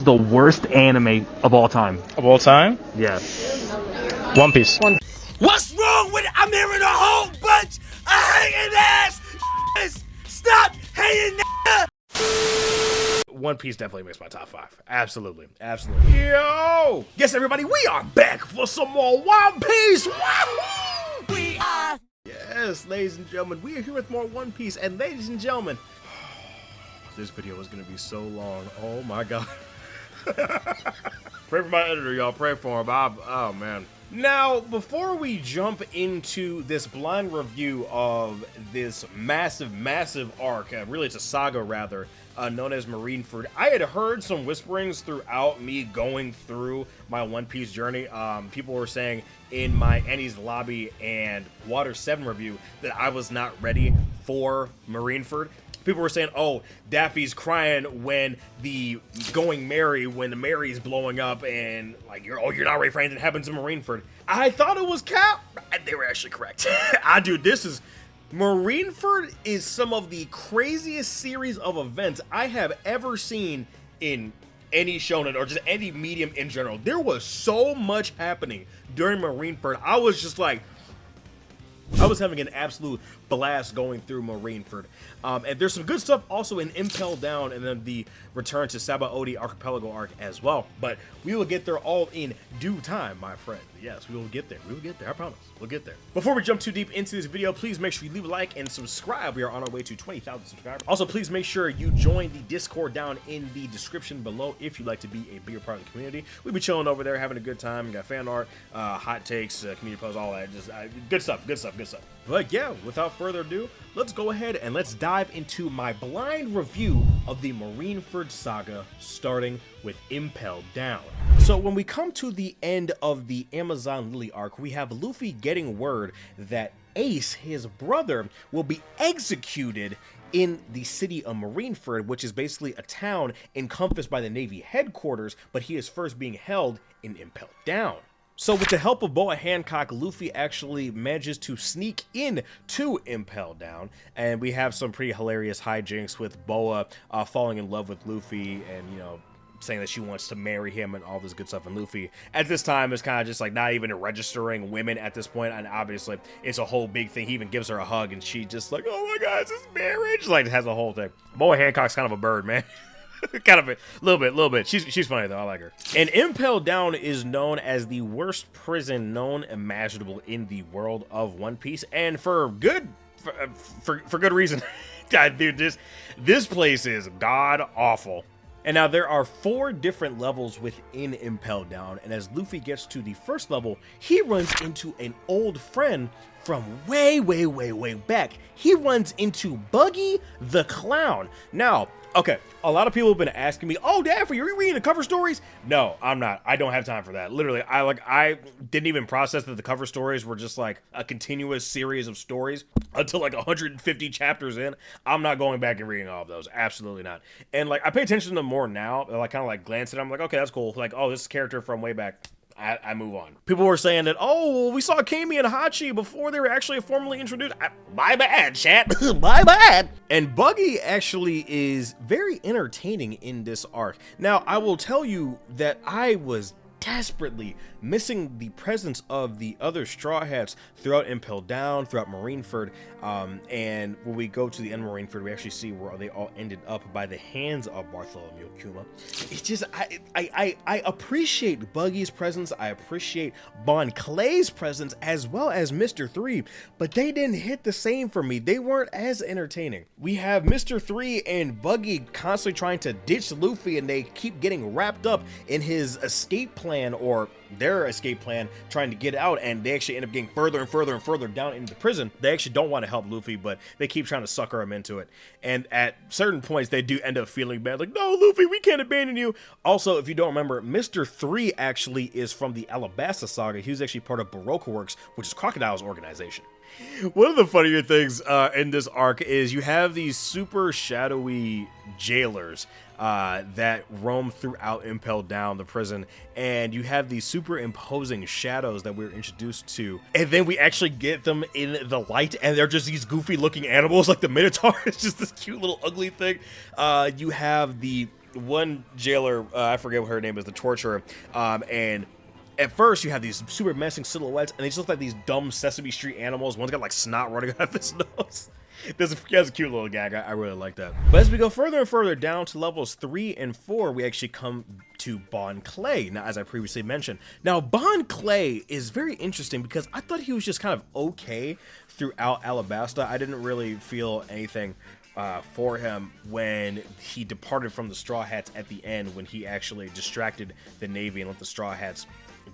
The worst anime of all time. Of all time? Yeah. One Piece. What's wrong with it? I'm hearing a whole bunch of hanging ass. Stop hating. One Piece definitely makes my top 5. Absolutely. Absolutely. Yo! Yes, everybody, we are back for some more One Piece. Wahoo! We are. Yes, ladies and gentlemen, we are here with more One Piece. And ladies and gentlemen, this video is going to be so long. Oh my God. Pray for my editor, y'all. Pray for him. Oh, man. Now, before we jump into this blind review of this massive arc, really it's a saga rather, known as Marineford, I had heard some whisperings throughout me going through my One Piece journey. People were saying in my Annie's Lobby and Water 7 review that I was not ready for Marineford. People were saying, oh, Daffy's crying when the Mary's blowing up and like, you're not ready for anything that happens in Marineford. I thought it was Cap. They were actually correct. Marineford is some of the craziest series of events I have ever seen in any shonen or just any medium in general. There was so much happening during Marineford. I was just like, I was having an absolute blast going through Marineford. And there's some good stuff also in Impel Down and then the Return to Sabaody Archipelago arc as well. But we will get there all in due time, my friend. Yes, we will get there. We will get there. I promise. We'll get there. Before we jump too deep into this video, please make sure you leave a like and subscribe. We are on our way to 20,000 subscribers. Also, please make sure you join the Discord down in the description below if you'd like to be a bigger part of the community. We'll be chilling over there, having a good time. We got fan art, hot takes, community posts, all that. Just good stuff. But yeah, without further ado, let's go ahead and let's dive into my blind review of the Marineford Saga, starting with Impel Down. So when we come to the end of the Amazon Lily arc, we have Luffy getting word that Ace, his brother, will be executed in the city of Marineford, which is basically a town encompassed by the Navy headquarters, but he is first being held in Impel Down. So with the help of Boa Hancock, Luffy actually manages to sneak in to Impel Down, and we have some pretty hilarious hijinks with Boa falling in love with Luffy and, you know, saying that she wants to marry him and all this good stuff. And Luffy at this time is kind of just like not even registering women at this point, and obviously it's a whole big thing. He even gives her a hug and she just like, oh my God, is this marriage? Like, it has a whole thing. Boa Hancock's kind of a bird, man. Kind of a little bit. She's funny though. I like her. And Impel Down is known as the worst prison known imaginable in the world of One Piece, and for good reason. God, dude, this place is god awful. And now there are 4 different levels within Impel Down, and as Luffy gets to the first level, he runs into an old friend from way back. He runs into Buggy the Clown. Now, okay, a lot of people have been asking me, oh, Daffy, are you reading the cover stories? No, I'm not. I don't have time for that. Literally, I didn't even process that the cover stories were just like a continuous series of stories until like 150 chapters in. I'm not going back and reading all of those. Absolutely not. And like, I pay attention to them more now. I like kind of like glance at them. I'm like, okay, that's cool. Like, oh, this is a character from way back. I move on. People were saying that, oh, we saw Kami and Hachi before they were actually formally introduced. My bad, chat. My bad. And Buggy actually is very entertaining in this arc. Now, I will tell you that I was desperately missing the presence of the other Straw Hats throughout Impel Down, throughout Marineford, and when we go to the end of Marineford, we actually see where they all ended up by the hands of Bartholomew Kuma. It's just, I appreciate Buggy's presence, I appreciate Bon Clay's presence, as well as Mr. 3, but they didn't hit the same for me. They weren't as entertaining. We have Mr. 3 and Buggy constantly trying to ditch Luffy, and they keep getting wrapped up in his escape plan, or their escape plan, trying to get out, and they actually end up getting further and further down into the prison. They actually don't want to help Luffy, but they keep trying to sucker him into it, and at certain points they do end up feeling bad, like, no, Luffy, we can't abandon you. Also, if you don't remember, Mr. 3 actually is from the Alabasta Saga. He was actually part of Baroque Works, which is Crocodile's organization. One of the funnier things in this arc is you have these super shadowy jailers that roam throughout Impel Down, the prison, and you have these super imposing shadows that we're introduced to, and then we actually get them in the light, and they're just these goofy looking animals like the Minotaur. It's just this cute little ugly thing. You have the one jailer, I forget what her name is, the torturer, and at first you have these super menacing silhouettes, and they just look like these dumb Sesame Street animals. One's got like snot running out of his nose. That's a cute little gag. I really like that. But as we go further and further down to levels 3 and 4, we actually come to Bon Clay. Now, as I previously mentioned, now Bon Clay is very interesting because I thought he was just kind of okay throughout Alabasta. I didn't really feel anything for him when he departed from the Straw Hats at the end, when he actually distracted the Navy and let the Straw Hats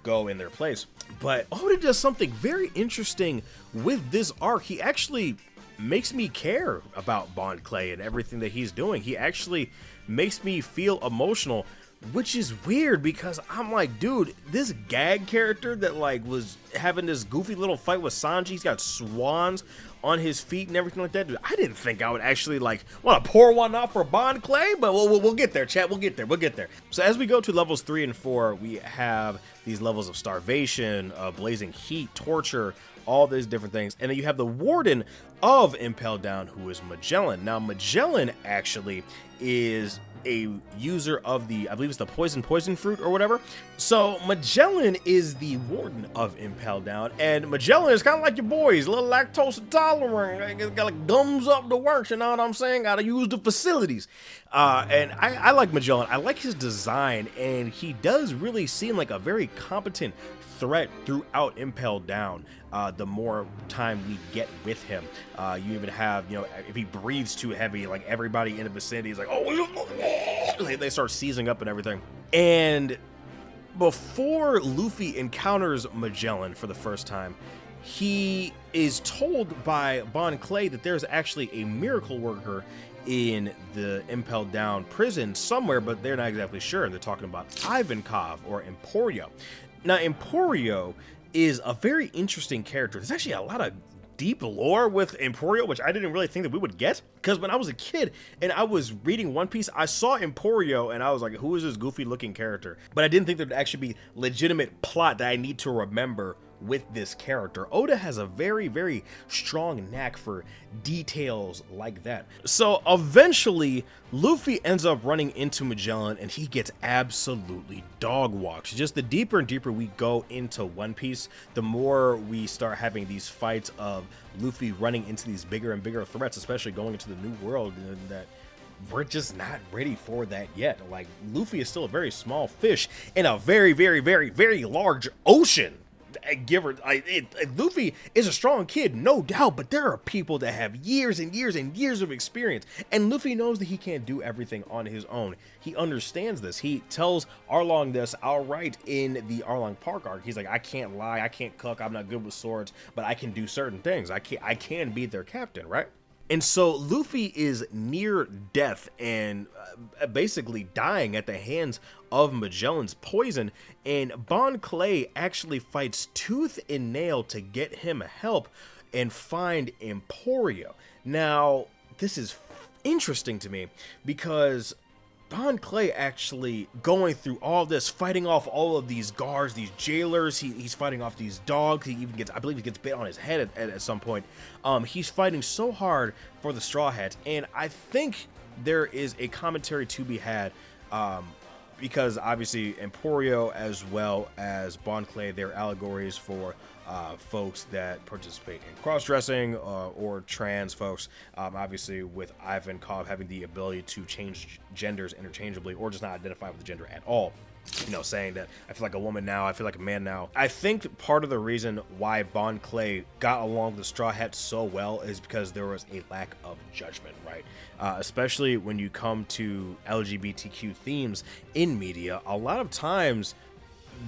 go in their place. But Oda does something very interesting with this arc. He actually makes me care about Bon Clay and everything that he's doing. He actually makes me feel emotional, which is weird because I'm like, dude, this gag character that like was having this goofy little fight with Sanji, he's got swans on his feet and everything like that. Dude, I didn't think I would actually like want to pour one off for Bon Clay, but we'll get there, chat. We'll get there. So as we go to levels 3 and 4, we have these levels of starvation, blazing heat, torture, all these different things. And then you have the warden of Impel Down, who is Magellan. Now, Magellan actually is a user of the, I believe it's the poison fruit or whatever. So Magellan is the warden of Impel Down, and Magellan is kind of like your boys, a little lactose intolerant, got like gums up the works, you know what I'm saying? Gotta use the facilities. And I like Magellan. I like his design, and he does really seem like a very competent threat throughout Impel Down. The more time we get with him, you even have, you know, if he breathes too heavy, like everybody in the vicinity is like, oh, they start seizing up and everything. And before Luffy encounters Magellan for the first time, he is told by Bon Clay that there's actually a miracle worker in the Impel Down prison somewhere, but they're not exactly sure. They're talking about Ivankov or Emporio. Now, Emporio is a very interesting character. There's actually a lot of deep lore with Emporio, which I didn't really think that we would get, because when I was a kid and I was reading One Piece, I saw Emporio and I was like, who is this goofy looking character? But I didn't think there'd actually be legitimate plot that I need to remember with this character. Oda has a very, very strong knack for details like that. So eventually Luffy ends up running into Magellan and he gets absolutely dog walked. Just the deeper and deeper we go into One Piece, the more we start having these fights of Luffy running into these bigger and bigger threats, especially going into the new world, and that we're just not ready for that yet. Like, Luffy is still a very small fish in a very, very, very, very large ocean. Luffy is a strong kid, no doubt, but there are people that have years and years and years of experience, and Luffy knows that he can't do everything on his own. He understands this. He tells Arlong this outright in the Arlong Park arc. He's like, I can't lie, I can't cook, I'm not good with swords, but I can do certain things. I can be their captain, right? And so Luffy is near death and basically dying at the hands of Magellan's poison, and Bon Clay actually fights tooth and nail to get him help and find Emporio. Now, this is interesting to me because Bon Clay actually going through all this, fighting off all of these guards, these jailers, he's fighting off these dogs, he even gets, I believe he gets bit on his head at some point. He's fighting so hard for the Straw Hats, and I think there is a commentary to be had, because obviously Emporio as well as Bon Clay, they're allegories for folks that participate in cross-dressing or trans folks, obviously with Ivankov having the ability to change genders interchangeably or just not identify with the gender at all. You know, saying that I feel like a woman now, I feel like a man now. I think part of the reason why Bon Clay got along with the Straw Hats so well is because there was a lack of judgment, right? Especially when you come to LGBTQ themes in media, a lot of times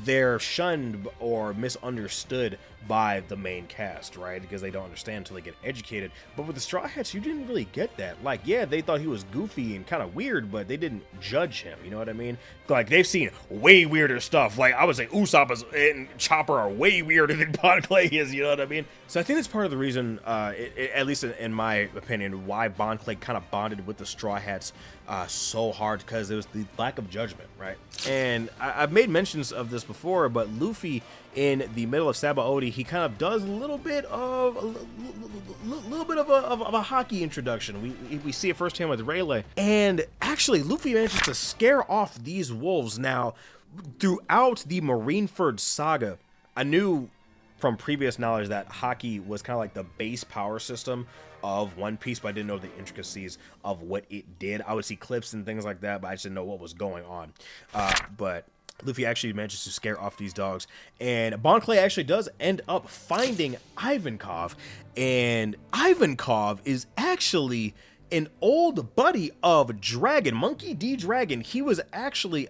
they're shunned or misunderstood by the main cast, right? Because they don't understand until they get educated. But with the Straw Hats, you didn't really get that. Like, yeah, they thought he was goofy and kind of weird, but they didn't judge him, you know what I mean? Like, they've seen way weirder stuff. Like, I would say Usopp and Chopper are way weirder than Bon Clay is, you know what I mean? So I think that's part of the reason, at least in my opinion, why Bon Clay kind of bonded with the Straw Hats so hard, because there was the lack of judgment, right? And I've made mentions of this before, but Luffy in the middle of Sabaody, he kind of does a little bit of a hockey introduction. We see it firsthand with Rayleigh, and actually actually, Luffy manages to scare off these wolves. Now, throughout the Marineford Saga, I knew from previous knowledge that Haki was kind of like the base power system of One Piece, but I didn't know the intricacies of what it did. I would see clips and things like that, but I just didn't know what was going on. But Luffy actually manages to scare off these dogs, and Bon Clay actually does end up finding Ivankov, and Ivankov is actually an old buddy of Dragon, Monkey D. Dragon. He was actually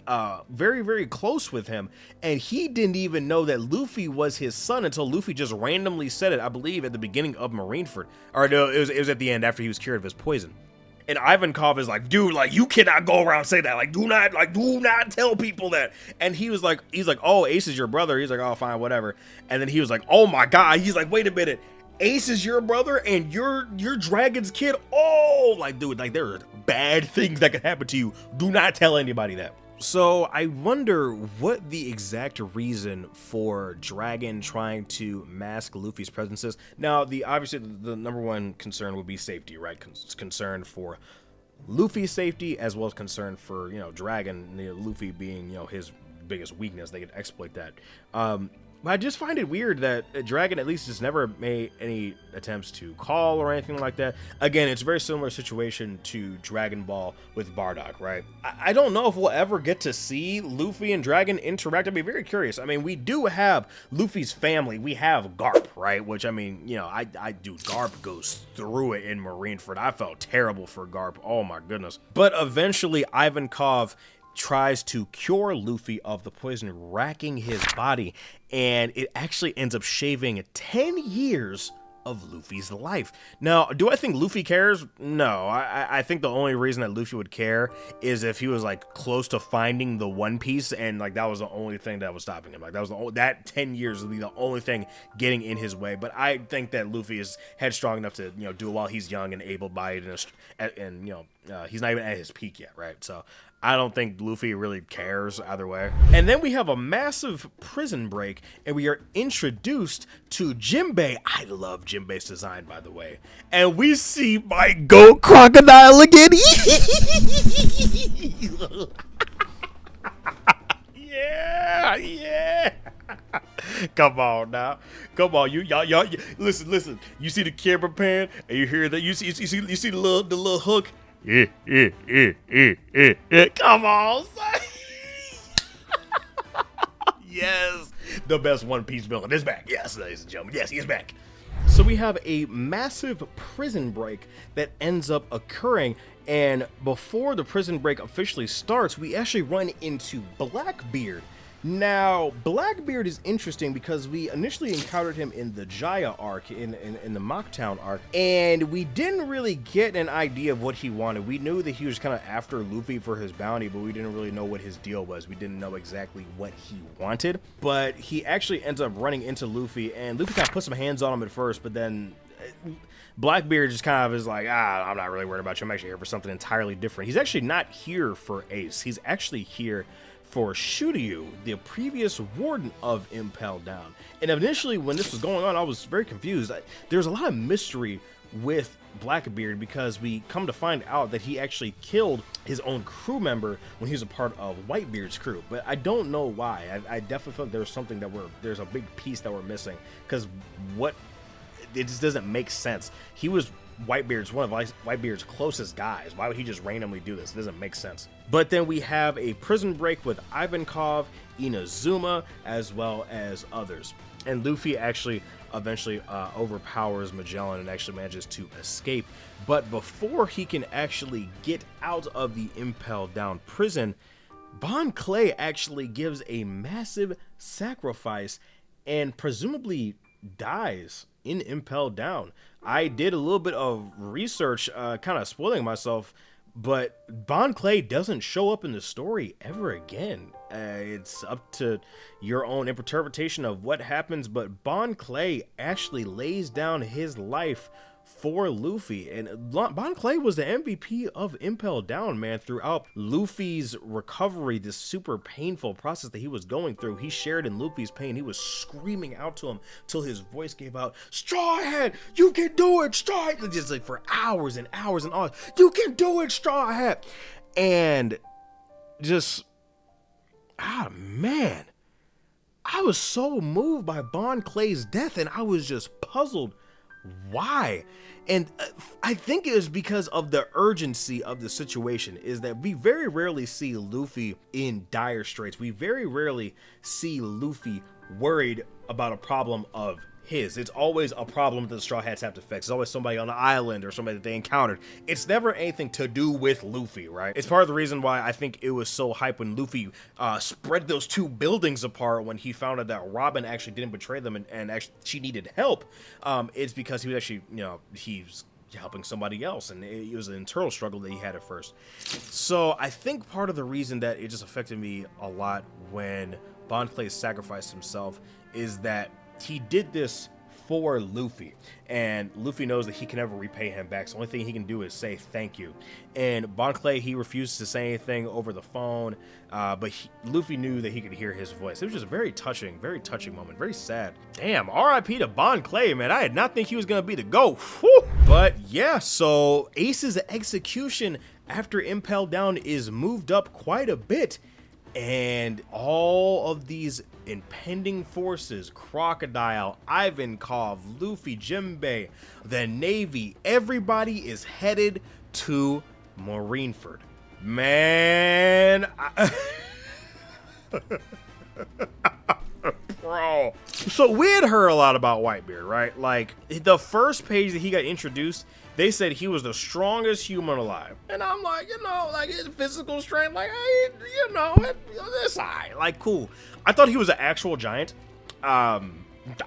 very, very close with him, and he didn't even know that Luffy was his son until Luffy just randomly said it, I believe, at the beginning of Marineford. Or no, it was at the end after he was cured of his poison. And Ivankov is like, dude, like, you cannot go around saying that. Like, do not tell people that. And he's like, oh, Ace is your brother. He's like, oh, fine, whatever. And then he was like, oh my God. He's like, wait a minute. Ace is your brother and you're Dragon's kid? Oh, like, dude, like, there are bad things that could happen to you. Do not tell anybody that. So I wonder what the exact reason for Dragon trying to mask Luffy's presence is. Now, obviously the number one concern would be safety, right? Concern for Luffy's safety, as well as concern for, Dragon, Luffy being, his biggest weakness. They could exploit that. But I just find it weird that Dragon at least has never made any attempts to call or anything like that. Again, it's a very similar situation to Dragon Ball with Bardock, right? I don't know if we'll ever get to see Luffy and Dragon interact. I'd be very curious. I mean, we do have Luffy's family. We have Garp, right? Which, I mean, Garp goes through it in Marineford. I felt terrible for Garp. Oh my goodness. But eventually, Ivankov tries to cure Luffy of the poison racking his body, and it actually ends up shaving 10 years of Luffy's life. Now, do I think Luffy cares? No. I think the only reason that Luffy would care is if he was like close to finding the One Piece, and like that was the only thing that was stopping him. Like that was that 10 years would be the only thing getting in his way. But I think that Luffy is headstrong enough to do it while he's young and able-bodied, and he's not even at his peak yet, right? So I don't think Luffy really cares either way. And then we have a massive prison break, and we are introduced to Jinbei. I love Jinbei's design, by the way. And we see my goat crocodile again. Yeah. Come on now. Come on, y'all. Listen. You see the camera pan, and you hear that. You see the little hook. Yeah. Come on, son. Yes, the best One Piece villain is back. Yes, ladies and gentlemen. Yes, he is back. So we have a massive prison break that ends up occurring, and before the prison break officially starts, we actually run into Blackbeard. Now, Blackbeard is interesting because we initially encountered him in the Jaya arc, in the Mocktown arc, and we didn't really get an idea of what he wanted. We knew that he was kind of after Luffy for his bounty, but we didn't really know what his deal was. We didn't know exactly what he wanted, but he actually ends up running into Luffy, and Luffy kind of put some hands on him at first, but then Blackbeard just kind of is like, I'm not really worried about you. I'm actually here for something entirely different. He's actually not here for Ace. He's actually here for Shuryu, the previous warden of Impel Down. And initially, when this was going on, I was very confused. There's a lot of mystery with Blackbeard because we come to find out that he actually killed his own crew member when he was a part of Whitebeard's crew. But I don't know why. I definitely feel like there's something there's a big piece that we're missing, because it just doesn't make sense. He was one of Whitebeard's closest guys. Why would he just randomly do this? It doesn't make sense. But then we have a prison break with Ivankov, Inazuma, as well as others. And Luffy actually eventually overpowers Magellan and actually manages to escape. But before he can actually get out of the Impel Down prison, Bon Clay actually gives a massive sacrifice and presumably dies in Impel Down. I did a little bit of research, kind of spoiling myself, but Bon Clay doesn't show up in the story ever again. It's up to your own interpretation of what happens, but Bon Clay actually lays down his life for Luffy, and Bon Clay was the MVP of Impel Down, man. Throughout Luffy's recovery, this super painful process that he was going through, he shared in Luffy's pain. He was screaming out to him till his voice gave out, "Straw Hat, you can do it, Straw Hat!" Just like for hours and hours and hours, "You can do it, Straw Hat!" And just, man, I was so moved by Bon Clay's death, and I was just puzzled why. And I think it was because of the urgency of the situation, is that we very rarely see Luffy in dire straits. We very rarely see Luffy worried about a problem of his. It's always a problem that the Straw Hats have to fix. It's always somebody on the island or somebody that they encountered. It's never anything to do with Luffy, right? It's part of the reason why I think it was so hype when Luffy spread those two buildings apart when he found out that Robin actually didn't betray them and actually she needed help. It's because he was actually, you know, he's helping somebody else, and it was an internal struggle that he had at first. So I think part of the reason that it just affected me a lot when Bon Clay sacrificed himself is that he did this for Luffy, and Luffy knows that he can never repay him back. So the only thing he can do is say thank you. And Bon Clay, he refused to say anything over the phone, but Luffy knew that he could hear his voice. It was just a very touching moment, very sad. Damn, R.I.P. to Bon Clay, man. I did not think he was gonna be the GOAT. Whew. But yeah, so Ace's execution after Impel Down is moved up quite a bit. And all of these impending forces, Crocodile, Ivankov, Luffy, Jinbei, the Navy, everybody is headed to Marineford. Man, bro. So we had heard a lot about Whitebeard, right? Like, the first page that he got introduced, they said he was the strongest human alive. And I'm like, you know, like his physical strength, like, hey, you know, this eye, like, cool. I thought he was an actual giant. I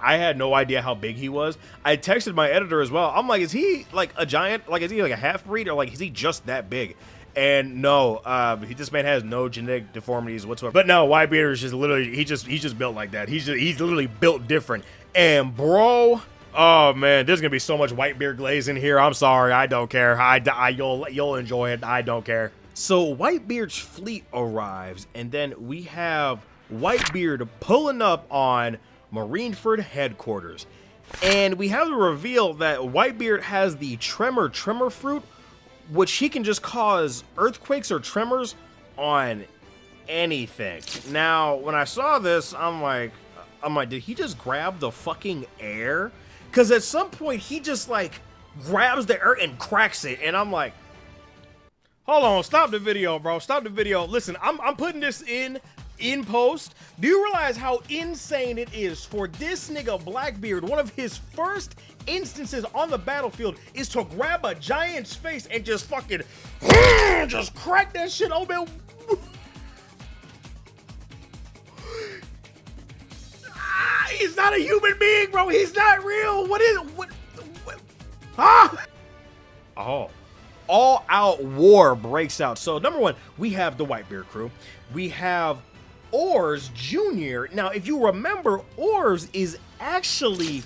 had no idea how big he was. I texted my editor as well. I'm like, is he like a giant? Like, is he like a half breed, or like, is he just that big? And no, this man has no genetic deformities whatsoever. But no, Whitebeard is just literally, he's just built like that. He's literally built different. And bro, oh man, there's gonna be so much Whitebeard glaze in here. I'm sorry, I don't care. You'll enjoy it. I don't care. So Whitebeard's fleet arrives, and then we have Whitebeard pulling up on Marineford headquarters, and we have the reveal that Whitebeard has the tremor fruit, which he can just cause earthquakes or tremors on anything. Now, when I saw this, I'm like, did he just grab the fucking air? Because at some point, he just, like, grabs the air and cracks it. And I'm like, hold on, stop the video, bro. Stop the video. Listen, I'm putting this in post. Do you realize how insane it is for this nigga Blackbeard? One of his first instances on the battlefield is to grab a giant's face and just fucking just crack that shit open. He's not a human being, bro. He's not real. What? Oh, all out war breaks out. So number one, we have the Whitebeard crew. We have Oars Jr. Now, if you remember, Oars is actually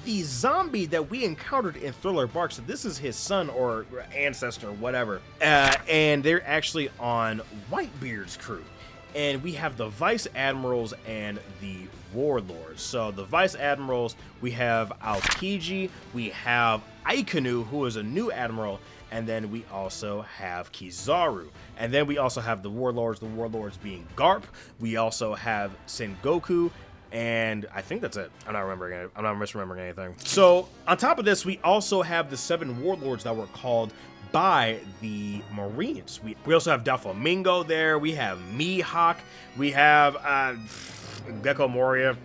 the zombie that we encountered in Thriller Bark. So this is his son or ancestor, whatever. And they're actually on Whitebeard's crew. And we have the Vice Admirals and the Warlords. So the Vice Admirals, we have Aokiji, we have Akainu, who is a new admiral, and then we also have Kizaru. And then we also have the Warlords being Garp. We also have Sengoku, and I think that's it. I'm not misremembering anything. So on top of this, we also have the 7 Warlords that were called by the Marines. We also have Doflamingo there. We have Mihawk. We have Gecko Moria.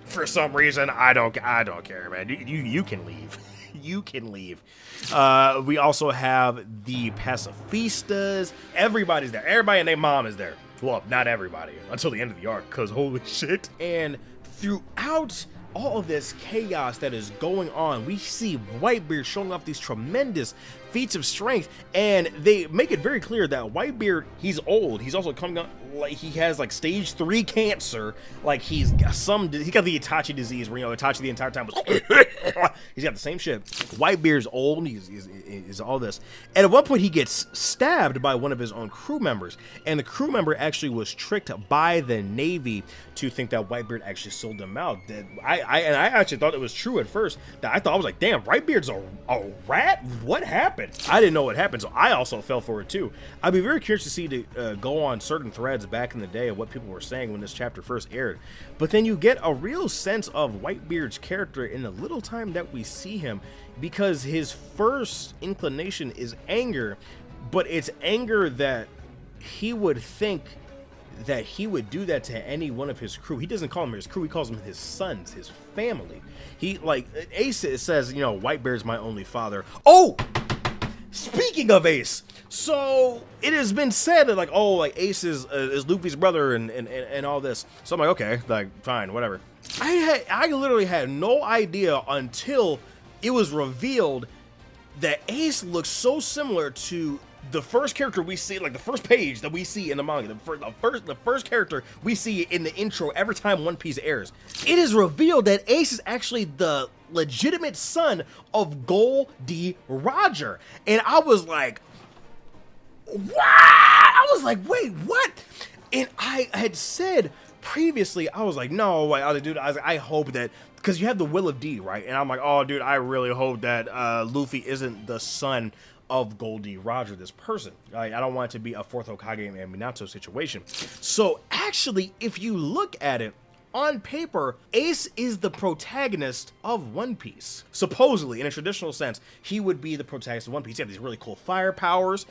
For some reason, I don't care, man. You can leave. You can leave. We also have the Pacifistas. Everybody's there. Everybody and their mom is there. Well, not everybody until the end of the arc, because holy shit. And throughout all of this chaos that is going on, we see Whitebeard showing off these tremendous feats of strength, and they make it very clear that Whitebeard, he's old. He's also coming like he has like stage 3 cancer. Like he got the Itachi disease where, you know, Itachi the entire time was he's got the same shit. Whitebeard's old, he's all this. And at one point he gets stabbed by one of his own crew members, and the crew member actually was tricked by the Navy to think that Whitebeard actually sold him out. That I actually thought it was true at first. That I was like, damn, Whitebeard's a rat? What happened? I didn't know what happened, so I also fell for it too. I'd be very curious to see go on certain threads back in the day of what people were saying when this chapter first aired. But then you get a real sense of Whitebeard's character in the little time that we see him, because his first inclination is anger, but it's anger that he would think that he would do that to any one of his crew. He doesn't call them his crew, he calls them his sons, his family. He, like, Ace says, you know, Whitebeard's my only father. Oh! Speaking of Ace, so it has been said that, like, oh, like Ace is Luffy's brother and all this. So I'm like, okay, like, fine, whatever. I literally had no idea until it was revealed that Ace looks so similar to the first character we see, like the first page that we see in the manga, the first character we see in the intro every time One Piece airs. It is revealed that Ace is actually the legitimate son of Gol D. Roger. And I was like, what? I was like, wait, what? And I had said previously, I was like, no, like, dude, I hope that, because you have the Will of D, right? And I'm like, oh, dude, I really hope that Luffy isn't the son of Gol D. Roger, this person. I don't want it to be a fourth Hokage and Minato situation. So actually, if you look at it, on paper, Ace is the protagonist of One Piece. Supposedly, in a traditional sense, he would be the protagonist of One Piece. He has these really cool fire powers,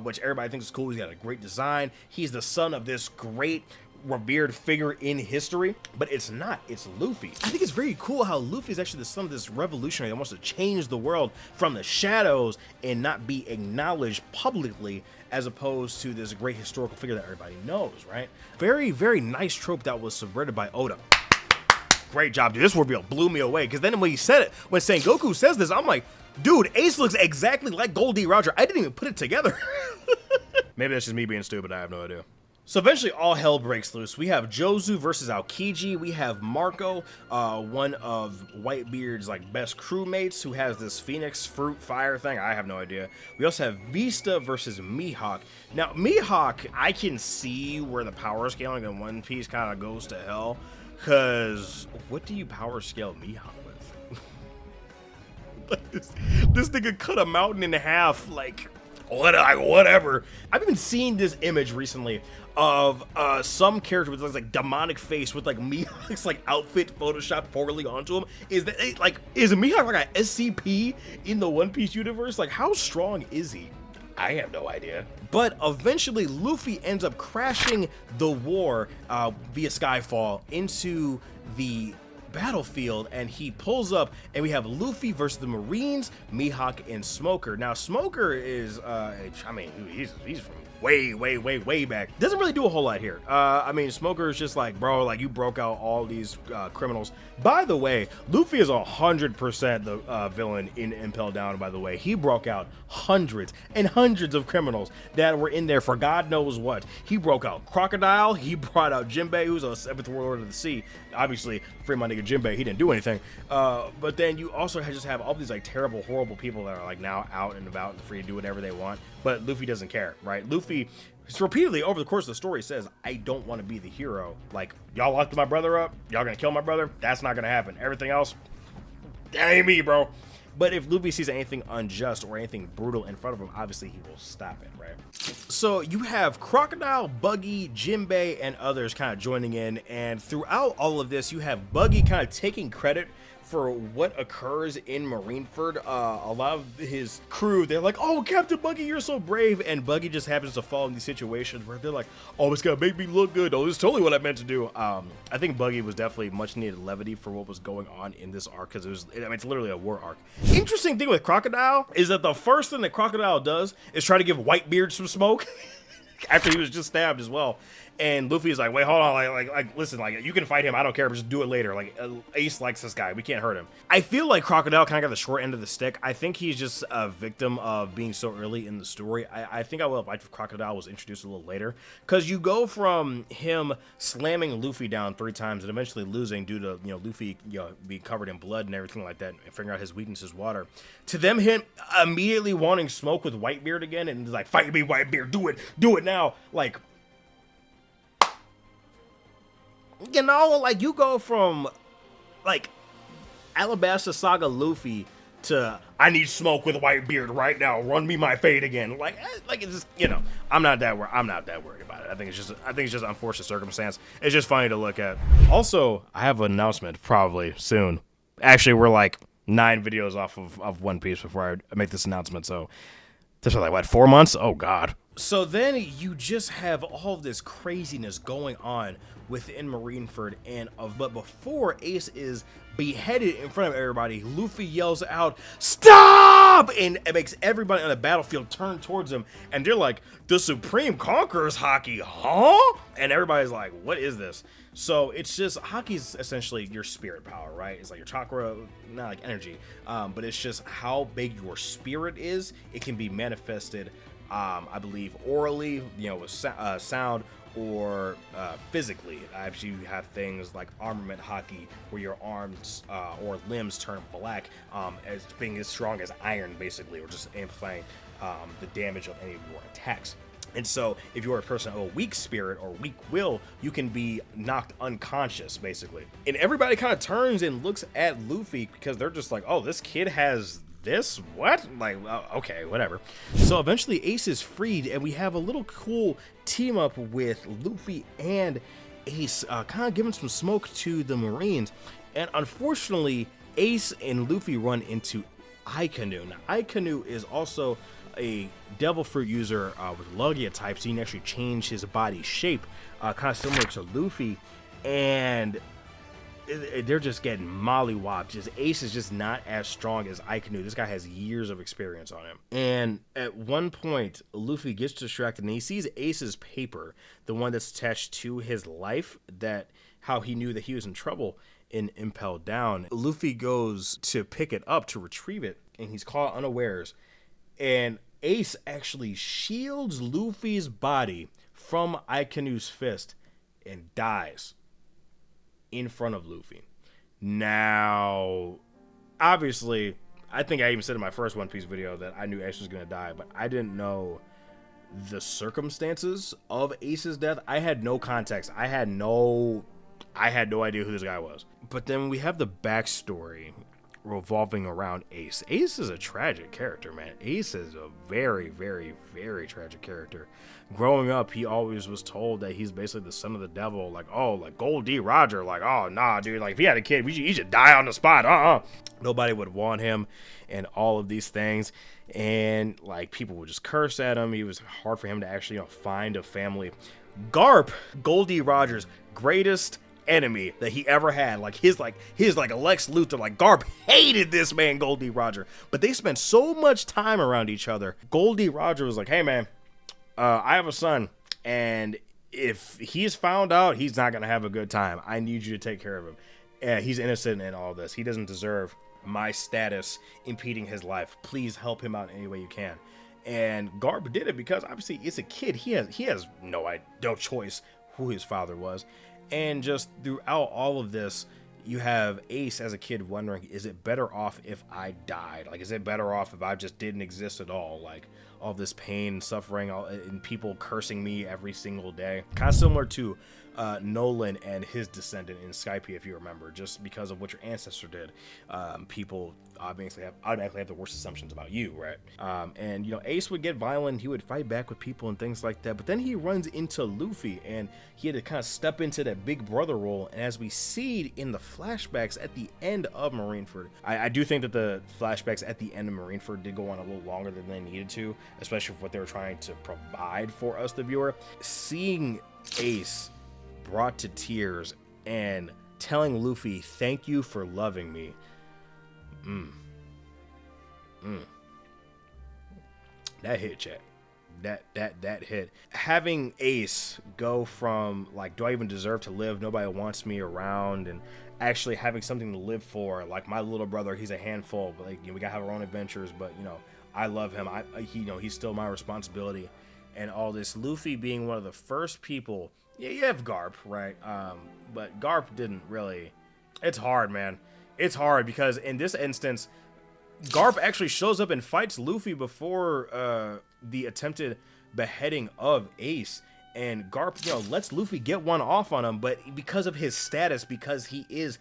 which everybody thinks is cool. He's got a great design. He's the son of this great revered figure in history, but it's not. It's Luffy. I think it's very cool how Luffy is actually the son of this revolutionary that wants to change the world from the shadows and not be acknowledged publicly, as opposed to this great historical figure that everybody knows, right? Very, very nice trope that was subverted by Oda. Great job, dude. This reveal blew me away, because then when he said it, when Sengoku says this, I'm like, dude, Ace looks exactly like Gol D. Roger. I didn't even put it together. Maybe that's just me being stupid. I have no idea. So eventually all hell breaks loose. We have Jozu versus Aokiji. We have Marco, one of Whitebeard's like best crewmates, who has this phoenix fruit fire thing. I have no idea. We also have Vista versus Mihawk. Now Mihawk, I can see where the power scaling in One Piece kind of goes to hell, because what do you power scale Mihawk with? Like this nigga cut a mountain in half, like whatever. I've been seeing this image recently of some character with this like demonic face with like Mihawk's like outfit photoshopped poorly onto him. Is Mihawk like an SCP in the One Piece universe? Like, how strong is he? I have no idea. But eventually Luffy ends up crashing the war via Skyfall into the battlefield, and he pulls up, and we have Luffy versus the Marines, Mihawk, and Smoker. Now Smoker is I mean, he's from way back. Doesn't really do a whole lot here. I mean, Smoker is just like, bro, like, you broke out all these criminals. By the way, Luffy is 100% the villain in Impel Down. By the way, he broke out hundreds and hundreds of criminals that were in there for God knows what. He broke out Crocodile. He brought out Jinbei, who's a 7th Warlord of the Sea. Obviously, free my nigga Jinbei, he didn't do anything. But then you also just have all these like terrible, horrible people that are like now out and about and free to do whatever they want. But Luffy doesn't care, right? Luffy repeatedly over the course of the story says, I don't want to be the hero. Like, y'all locked my brother up, y'all gonna kill my brother? That's not gonna happen. Everything else, that ain't me, bro. But if Luffy sees anything unjust or anything brutal in front of him, obviously he will stop it, right? So you have Crocodile, Buggy, Jinbei, and others kind of joining in, and throughout all of this, you have Buggy kind of taking credit for what occurs in Marineford. A lot of his crew, they're like, oh, Captain Buggy, you're so brave, and Buggy just happens to fall in these situations where they're like, oh, it's gonna make me look good. Oh, this is totally what I meant to do. I think Buggy was definitely much needed levity for what was going on in this arc, because I mean, it's literally a war arc. Interesting thing with Crocodile is that the first thing that Crocodile does is try to give Whitebeard some smoke after he was just stabbed as well. And Luffy's like, wait, hold on, like, listen, like, you can fight him, I don't care, but just do it later. Like, Ace likes this guy, we can't hurt him. I feel like Crocodile kind of got the short end of the stick. I think he's just a victim of being so early in the story. I think I would have liked if Crocodile was introduced a little later, because you go from him slamming Luffy down 3 times and eventually losing due to, Luffy, being covered in blood and everything like that, and figuring out his weakness is water, to him immediately wanting smoke with Whitebeard again, and like, fight me, Whitebeard, do it now. Like, like, you go from, like, Alabasta Saga Luffy to, I need smoke with Whitebeard right now, run me my fate again. Like it's just, I'm not that worried about it. I think it's just unfortunate circumstance. It's just funny to look at. Also, I have an announcement probably soon. Actually, we're like 9 videos off of One Piece before I make this announcement. So this is like, what, 4 months? Oh God. So then you just have all this craziness going on within Marineford, but before Ace is beheaded in front of everybody, Luffy yells out, "Stop!" and it makes everybody on the battlefield turn towards him, and they're like, "The Supreme Conqueror's Haki, huh?" And everybody's like, "What is this?" So it's just, Haki's essentially your spirit power, right? It's like your chakra, not like energy, but it's just how big your spirit is. It can be manifested, I believe, orally, with sound, or physically. Actually, you have things like armament haki, where your arms or limbs turn black, as being as strong as iron, basically, or just amplifying the damage of any of your attacks. And so, if you're a person of a weak spirit or weak will, you can be knocked unconscious, basically. And everybody kind of turns and looks at Luffy, because they're just like, oh, this kid has this? What? Like, okay, whatever. So eventually Ace is freed, and we have a little cool team up with Luffy and Ace, kind of giving some smoke to the Marines. And unfortunately, Ace and Luffy run into Akainu. Now, Akainu is also a devil fruit user with Logia type, so he can actually change his body shape, kind of similar to Luffy. And they're just getting mollywopped. Just Ace is just not as strong as Akainu. This guy has years of experience on him. And at one point, Luffy gets distracted and he sees Ace's paper, the one that's attached to his life, that how he knew that he was in trouble in Impel Down. Luffy goes to pick it up to retrieve it, and he's caught unawares. And Ace actually shields Luffy's body from Akainu's fist and dies in front of Luffy. Now, obviously, I think I even said in my first One Piece video that I knew Ace was going to die, but I didn't know the circumstances of Ace's death. I had no context. I had no idea who this guy was. But then we have the backstory revolving around Ace. Ace is a tragic character, man. Ace is a very, very, very tragic character. Growing up, he always was told that he's basically the son of the devil. Like, oh, like Gold D. Roger. Like, oh, nah, dude. Like, if he had a kid, he should die on the spot. Nobody would want him and all of these things. And, like, people would just curse at him. It was hard for him to actually, find a family. Garp, Gold D. Roger's greatest enemy that he ever had, like his Lex Luthor, like Garp hated this man, Gold D. Roger, but they spent so much time around each other. Gold D. Roger was like, hey man, I have a son, and if he's found out, he's not gonna have a good time. I need you to take care of him. He's innocent in all this. He doesn't deserve my status impeding his life. Please help him out in any way you can. And Garp did it because obviously it's a kid. He has no choice who his father was. And just throughout all of this, you have Ace as a kid wondering, is it better off if I died? Like, is it better off if I just didn't exist at all? Like, all this pain, suffering, and people cursing me every single day. Kind of similar to Nolan and his descendant in Skype, if you remember, just because of what your ancestor did. People automatically have the worst assumptions about you, right? And Ace would get violent, he would fight back with people and things like that, but then he runs into Luffy, and he had to kind of step into that big brother role. And as we see in the flashbacks at the end of Marineford, I do think that the flashbacks at the end of Marineford did go on a little longer than they needed to, especially for what they were trying to provide for us, the viewer. Seeing Ace brought to tears and telling Luffy, thank you for loving me. That hit, chat. that hit. Having Ace go from like, do I even deserve to live? Nobody wants me around, and actually having something to live for. Like my little brother, he's a handful, but like, you know, we gotta have our own adventures. But you know, I love him. He's still my responsibility, and all this. Luffy being one of the first people. Yeah, you have Garp, right? But Garp didn't really. It's hard, man. It's hard because in this instance, Garp actually shows up and fights Luffy before the attempted beheading of Ace. And Garp, you know, lets Luffy get one off on him, but because of his status, because he is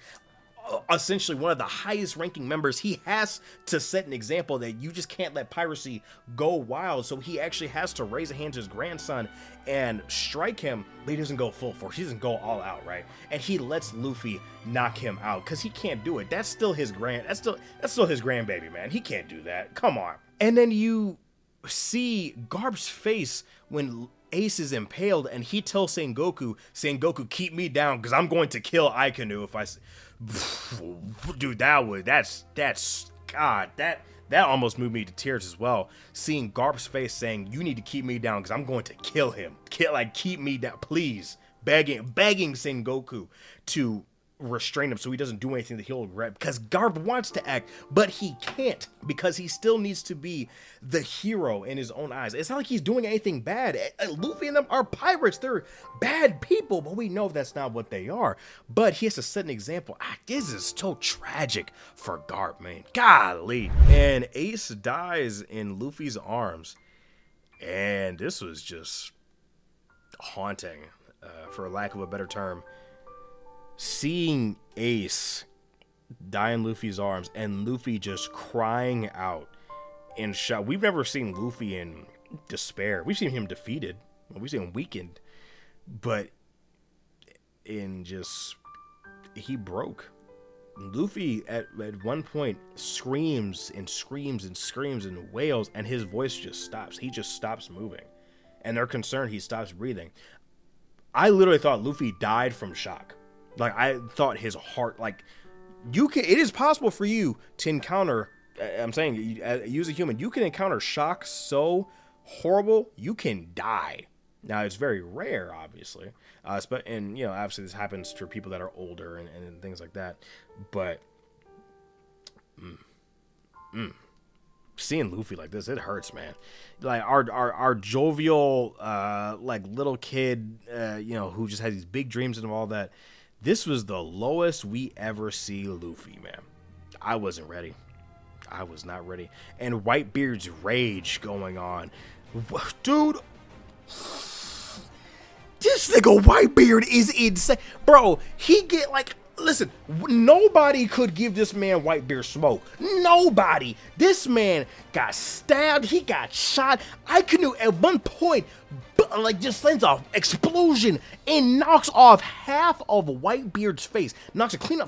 essentially one of the highest ranking members, he has to set an example that you just can't let piracy go wild. So he actually has to raise a hand to his grandson and strike him, but he doesn't go full force. He doesn't go all out, right? And he lets Luffy knock him out because he can't do it. That's still his that's still his grandbaby, man. He can't do that. Come on. And then you see Garp's face when Ace is impaled, and he tells Sengoku, keep me down because I'm going to kill Akainu if I. Dude, that's God, that almost moved me to tears as well. Seeing Garp's face saying, you need to keep me down because I'm going to kill him. Keep me down, please. Begging Sengoku to restrain him so he doesn't do anything that he'll regret, because Garp wants to act, but he can't because he still needs to be the hero in his own eyes. It's not like he's doing anything bad. Luffy and them are pirates. They're bad people, but we know that's not what they are. But he has to set an example. This is so tragic for Garp, man. Golly. And Ace dies in Luffy's arms. And this was just haunting, for lack of a better term. Seeing Ace die in Luffy's arms and Luffy just crying out in shock. We've never seen Luffy in despair. We've seen him defeated. We've seen him weakened. But in just, he broke. Luffy at one point screams and screams and screams and wails, and his voice just stops. He just stops moving. And they're concerned he stops breathing. I literally thought Luffy died from shock. Like, I thought his heart, like, it is possible for you to encounter, I'm saying, you as a human, you can encounter shock so horrible, you can die. Now, it's very rare, obviously. And, you know, obviously this happens to people that are older and things like that. But, seeing Luffy like this, it hurts, man. Like, our jovial, like, little kid, you know, who just has these big dreams and all that. This was the lowest we ever see Luffy, man. I wasn't ready. I was not ready. And Whitebeard's rage going on. Dude, this nigga Whitebeard is insane. Bro, he get like, listen, nobody could give this man Whitebeard smoke. Nobody. This man got stabbed. He got shot. Akainu at one point, like, just sends an explosion and knocks off half of Whitebeard's face. Knocks it clean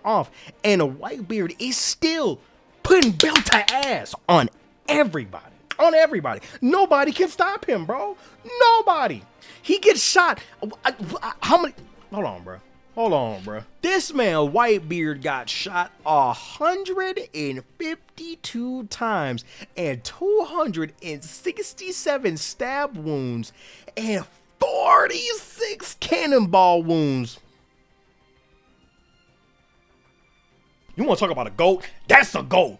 off. And Whitebeard is still putting belt to ass on everybody. Nobody can stop him, bro. Nobody. He gets shot. How many? Hold on, bro. This man, Whitebeard, got shot 152 times and 267 stab wounds and 46 cannonball wounds. You want to talk about a GOAT? That's a GOAT.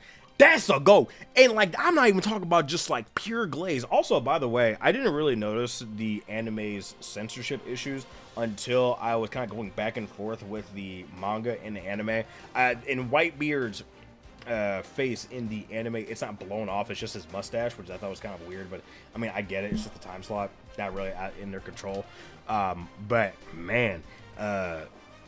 And like, I'm not even talking about just like pure glaze. Also, by the way, I didn't really notice the anime's censorship issues until I was kind of going back and forth with the manga and the anime. In Whitebeard's face in the anime, it's not blown off, it's just his mustache, which I thought was kind of weird, but I mean, I get it, it's just the time slot, not really in their control. But man,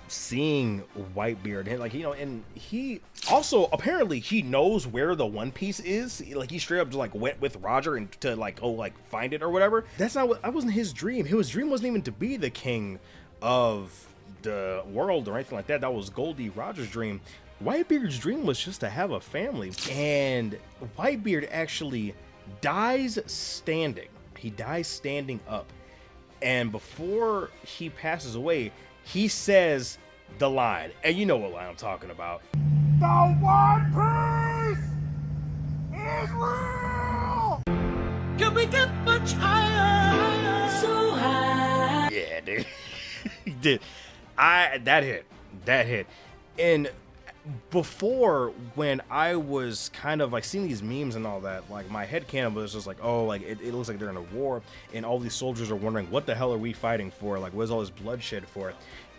seeing Whitebeard, like, you know, and he also apparently he knows where the One Piece is. Like, he straight up just like went with Roger and to like go like find it or whatever. That wasn't his dream. His dream wasn't even to be the king of the world or anything like that. That was Goldie Roger's dream. Whitebeard's dream was just to have a family. And Whitebeard actually dies standing. He dies standing up. And before he passes away, he says the line, and you know what line I'm talking about. The One Piece is real! Can we get much higher? So high. Yeah, dude. He did. That hit. And before, when I was kind of like seeing these memes and all that, like my headcanon was just like, oh, like it looks like they're in a war, and all these soldiers are wondering, what the hell are we fighting for? Like, what's all this bloodshed for?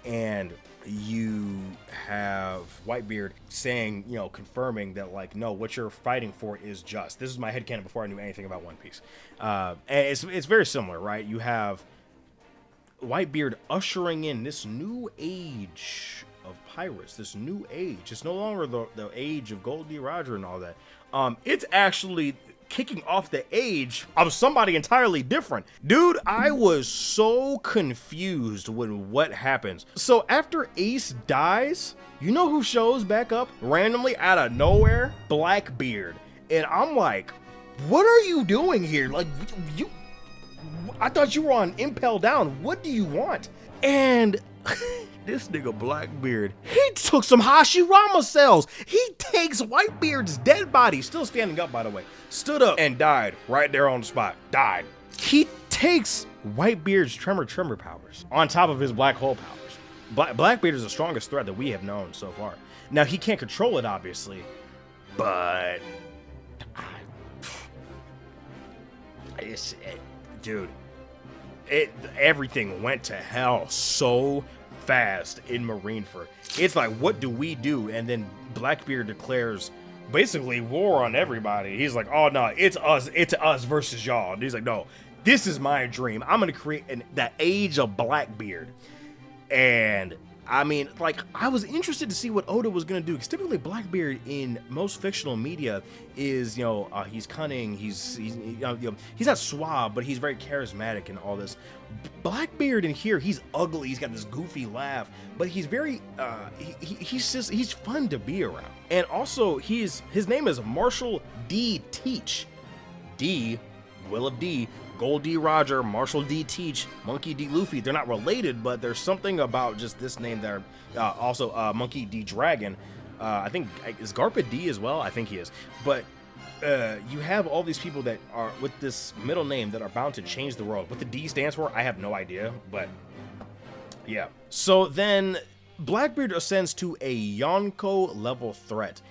And you have Whitebeard saying, you know, confirming that, like, no, what you're fighting for is just. This is my headcanon before I knew anything about One Piece. And it's very similar, right? You have Whitebeard ushering in this new age of pirates, this new age. It's no longer the age of Gold D. Roger and all that. It's actually kicking off the age of somebody entirely different. Dude, I was so confused with what happens. So after Ace dies, you know who shows back up randomly out of nowhere? Blackbeard. And I'm like, what are you doing here? Like, I thought you were on Impel Down. What do you want? And this nigga Blackbeard, he took some Hashirama cells. He takes Whitebeard's dead body, still standing up, by the way, stood up and died right there on the spot. Died. He takes Whitebeard's tremor powers on top of his black hole powers. Blackbeard is the strongest threat that we have known so far. Now, he can't control it, obviously, but dude, everything went to hell so fast in Marineford. It's like, what do we do? And then Blackbeard declares basically war on everybody. He's like, oh no, it's us versus y'all. And he's like, no, this is my dream. I'm gonna create that age of Blackbeard. And I mean, like, I was interested to see what Oda was gonna do, because typically Blackbeard in most fictional media is, you know, he's cunning, he's not suave, but he's very charismatic and all this. Blackbeard in here, he's ugly, he's got this goofy laugh, but he's very he's fun to be around. And also, his name is Marshall D. Teach. D, Will of D, Gold D. Roger, Marshall D. Teach, Monkey D. Luffy. They're not related, but there's something about just this name there. Also, Monkey D. Dragon. I think, is Garpa D as well? I think he is. But you have all these people that are with this middle name that are bound to change the world. What the D stands for, I have no idea, but yeah. So then Blackbeard ascends to a Yonko level threat.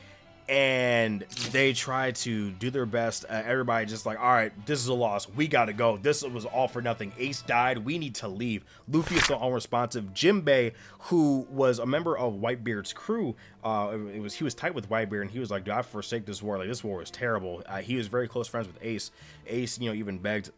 And they try to do their best. Everybody just like, all right, this is a loss. We gotta go. This was all for nothing. Ace died. We need to leave. Luffy is so unresponsive. Jinbei, who was a member of Whitebeard's crew, he was tight with Whitebeard, and he was like, "Do I forsake this war? Like, this war is terrible." He was very close friends with Ace. Ace, you know, even begged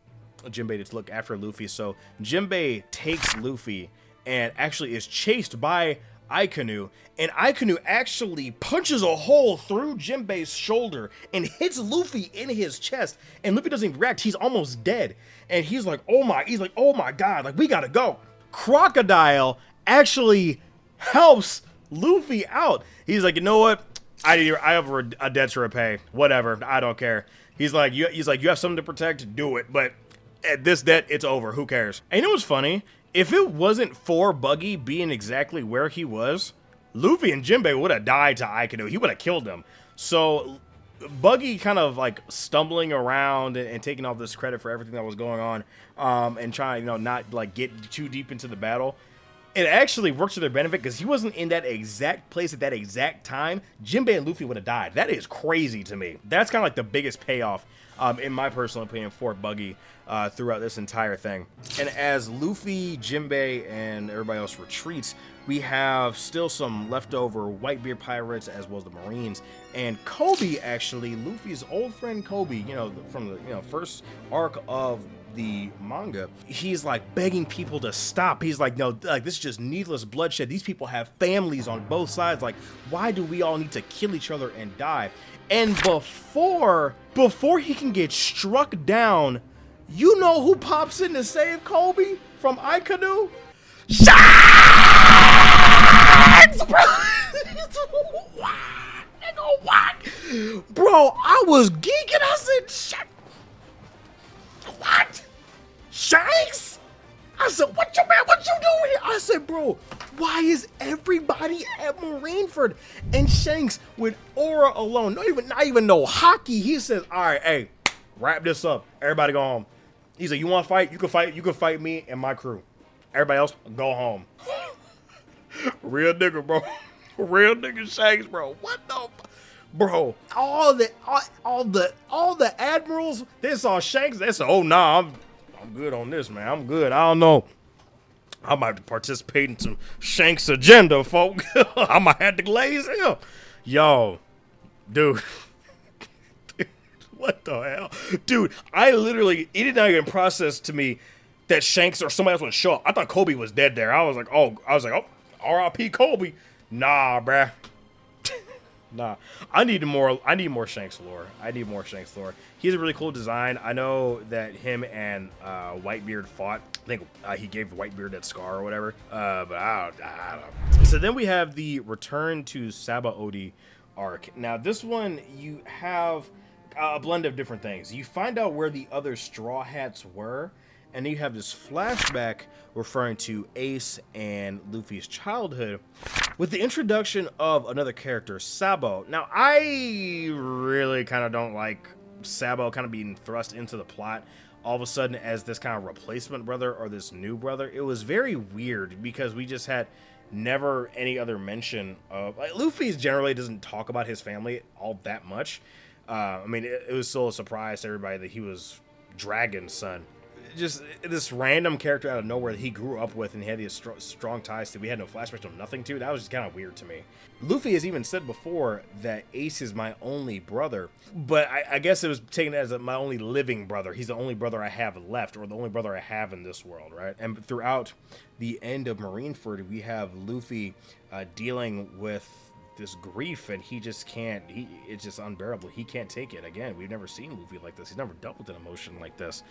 Jinbei to look after Luffy. So Jinbei takes Luffy and actually is chased by Akainu, and Akainu actually punches a hole through Jinbei's shoulder and hits Luffy in his chest, and Luffy doesn't even react. He's almost dead, and he's like, oh my god, like, we gotta go. Crocodile actually helps Luffy out. He's like, you know what, I have a debt to repay, whatever, I don't care. He's like, you have something to protect, do it, but at this debt, it's over, who cares? And you know what's funny? If it wasn't for Buggy being exactly where he was, Luffy and Jinbei would have died to Akainu. He would have killed him. So Buggy kind of like stumbling around and taking all this credit for everything that was going on, and trying, you know, not like get too deep into the battle. It actually worked to their benefit, because he wasn't in that exact place at that exact time. Jinbei and Luffy would have died. That is crazy to me. That's kind of like the biggest payoff, in my personal opinion, for Buggy throughout this entire thing. And as Luffy, Jinbei, and everybody else retreats, we have still some leftover Whitebeard pirates as well as the Marines. And Kobe, actually, Luffy's old friend Kobe, you know, from the first arc of the manga, he's like begging people to stop. He's like, no, like, this is just needless bloodshed. These people have families on both sides. Like, why do we all need to kill each other and die? And before he can get struck down, you know who pops in to save Kobe from Akainu? Shanks, bro. What? Nigga, what? Bro, I was geeking. I said, Shanks. What? Shanks? I said, what you doing here? I said, bro, why is everybody at Marineford? And Shanks with aura alone, not even no hockey. He says, all right, hey, Wrap this up. Everybody go home. He's like, you want to fight? You can fight. You can fight me and my crew. Everybody else, go home. Real nigga, bro. Real nigga Shanks, bro. What the, bro? All the admirals. They saw Shanks. They said, oh nah, I'm good on this, man. I'm good. I don't know. I might have to participate in some Shanks agenda, folk. I might have to glaze him. Yo, dude. What the hell? Dude, I literally, it did not even process to me that Shanks or somebody else would show up. I thought Kobe was dead there. I was like, oh, R.I.P. Kobe. Nah, bruh. Nah. I need more Shanks lore. I need more Shanks lore. He's a really cool design. I know that him and Whitebeard fought. I think he gave Whitebeard that scar or whatever. But I don't know. So then we have the Return to Sabaody arc. Now this one, you have a blend of different things. You find out where the other Straw Hats were, and then you have this flashback referring to Ace and Luffy's childhood with the introduction of another character, Sabo. Now, I really kind of don't like Sabo kind of being thrust into the plot all of a sudden as this kind of replacement brother or this new brother. It was very weird because we just had never any other mention of... Like, Luffy generally doesn't talk about his family all that much. I mean, it was still a surprise to everybody that he was Dragon's son. Just this random character out of nowhere that he grew up with and he had these strong ties to. We had no flashbacks or nothing to. That was just kind of weird to me. Luffy has even said before that Ace is my only brother, but I guess it was taken as my only living brother. He's the only brother I have left, or the only brother I have in this world, right? And throughout the end of Marineford, we have Luffy dealing with this grief, and he just can't, it's just unbearable. He can't take it. Again, we've never seen Luffy like this. He's never dealt with an emotion like this.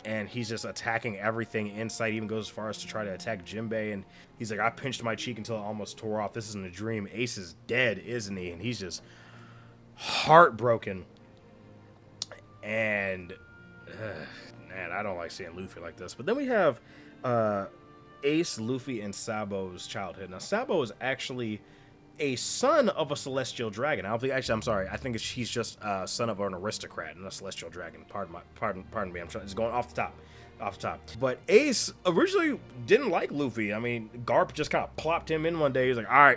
And he's just attacking everything in sight. He even goes as far as to try to attack Jinbei, and he's like, I pinched my cheek until it almost tore off. This isn't a dream. Ace is dead, isn't he? And he's just heartbroken. And man, I don't like seeing Luffy like this. But then we have Ace, Luffy, and Sabo's childhood. Now, Sabo is actually a son of a celestial dragon. I don't think, actually, I'm sorry. I think he's just a son of an aristocrat and a celestial dragon. Pardon me. I'm just going off the top. But Ace originally didn't like Luffy. I mean, Garp just kind of plopped him in one day. He's like, all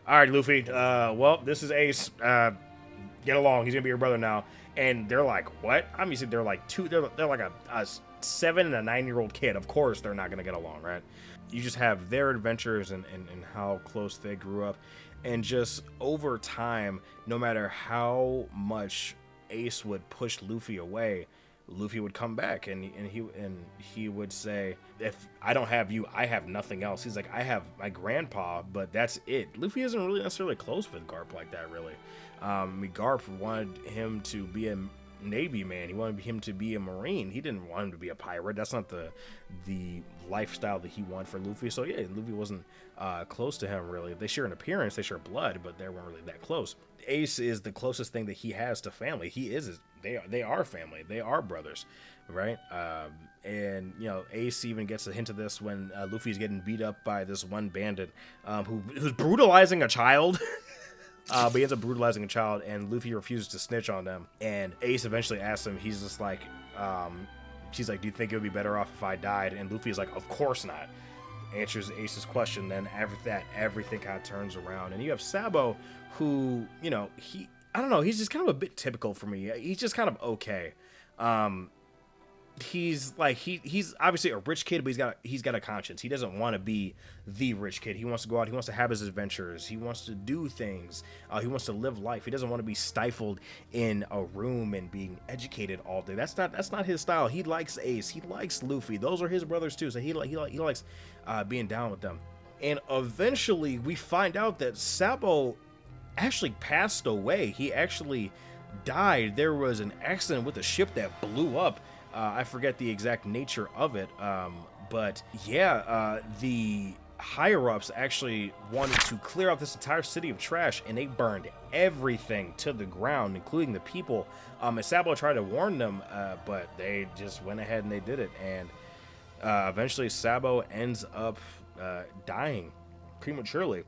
right, Luffy. Well, this is Ace. Get along. He's gonna be your brother now. And they're like, what? I mean, they're like they're like a 7 and a 9-year-old kid. Of course, they're not gonna get along, right? You just have their adventures and how close they grew up. And just over time, no matter how much Ace would push Luffy away, Luffy would come back and he would say, if I don't have you, I have nothing else. He's like, I have my grandpa, but that's it. Luffy isn't really necessarily close with Garp like that, really. I mean, Garp wanted him to be a Navy man. He wanted him to be a Marine. He didn't want him to be a pirate. That's not the lifestyle that he wanted for Luffy. So yeah, Luffy wasn't close to him, really. They share an appearance, they share blood, but they weren't really that close. Ace is the closest thing that he has to family. They are family. They are brothers, right? And you know, Ace even gets a hint of this when Luffy's getting beat up by this one bandit who's brutalizing a child. But he ends up brutalizing a child, and Luffy refuses to snitch on them. And Ace eventually asks him, he's just like, she's like, do you think it would be better off if I died? And Luffy's like, of course not. Answers Ace's question. Then everything kind of turns around. And you have Sabo, who, you know, I don't know, he's just kind of a bit typical for me. He's just kind of okay. He's like, he's obviously a rich kid, but he's got a conscience. He doesn't want to be the rich kid. He wants to go out. He wants to have his adventures. He wants to do things. He wants to live life. He doesn't want to be stifled in a room and being educated all day. That's not his style. He likes Ace. He likes Luffy. Those are his brothers too. So he likes being down with them. And eventually we find out that Sabo actually passed away. He actually died. There was an accident with a ship that blew up. I forget the exact nature of it, but yeah, the higher-ups actually wanted to clear out this entire city of trash, and they burned everything to the ground, including the people. And Sabo tried to warn them, but they just went ahead and they did it, and eventually Sabo ends up dying prematurely.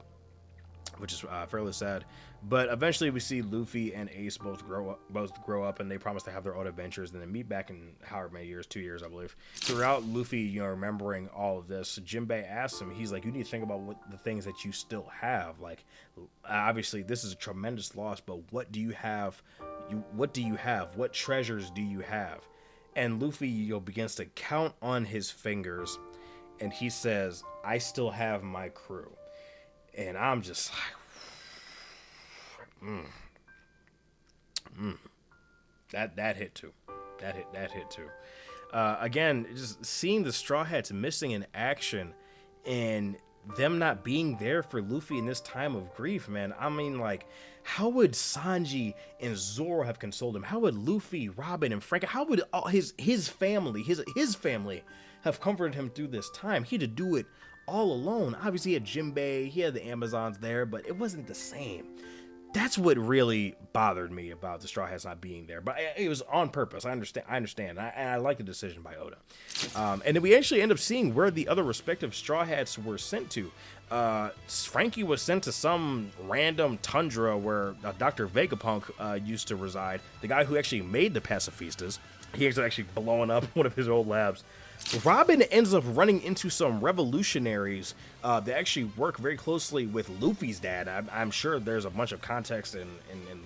which is fairly sad. But eventually we see Luffy and Ace both grow up, and they promise to have their own adventures, and then meet back in however many years, 2 years, I believe. Throughout Luffy, remembering all of this, Jinbei asks him, he's like, you need to think about the things that you still have. Like, obviously this is a tremendous loss, but what do you have? What do you have? What treasures do you have? And Luffy, begins to count on his fingers, and he says, I still have my crew. And I'm just like, That hit too. That hit too. Again, just seeing the Straw Hats missing in action and them not being there for Luffy in this time of grief, man. I mean, like, how would Sanji and Zoro have consoled him? How would Luffy, Robin, and Frank? How would all his family, his family, have comforted him through this time? He had to do it all alone. Obviously, he had Jinbei, he had the Amazons there, but it wasn't the same. That's what really bothered me about the Straw Hats not being there. But it was on purpose. I understand. I like the decision by Oda. And then we actually end up seeing where the other respective Straw Hats were sent to. Frankie was sent to some random tundra where Dr. Vegapunk used to reside. The guy who actually made the pacifistas. He is actually blowing up one of his old labs. Robin ends up running into some revolutionaries that actually work very closely with Luffy's dad. I'm sure there's a bunch of context and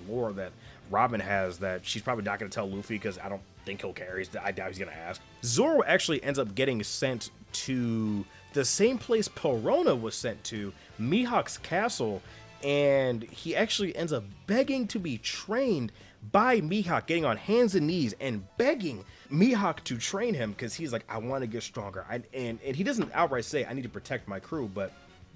lore that Robin has that she's probably not going to tell Luffy because I don't think he'll care. I doubt he's going to ask. Zoro actually ends up getting sent to the same place Perona was sent to, Mihawk's castle, and he actually ends up begging to be trained by Mihawk, getting on hands and knees and begging Mihawk to train him because he's like, I want to get stronger. And he doesn't outright say, I need to protect my crew, but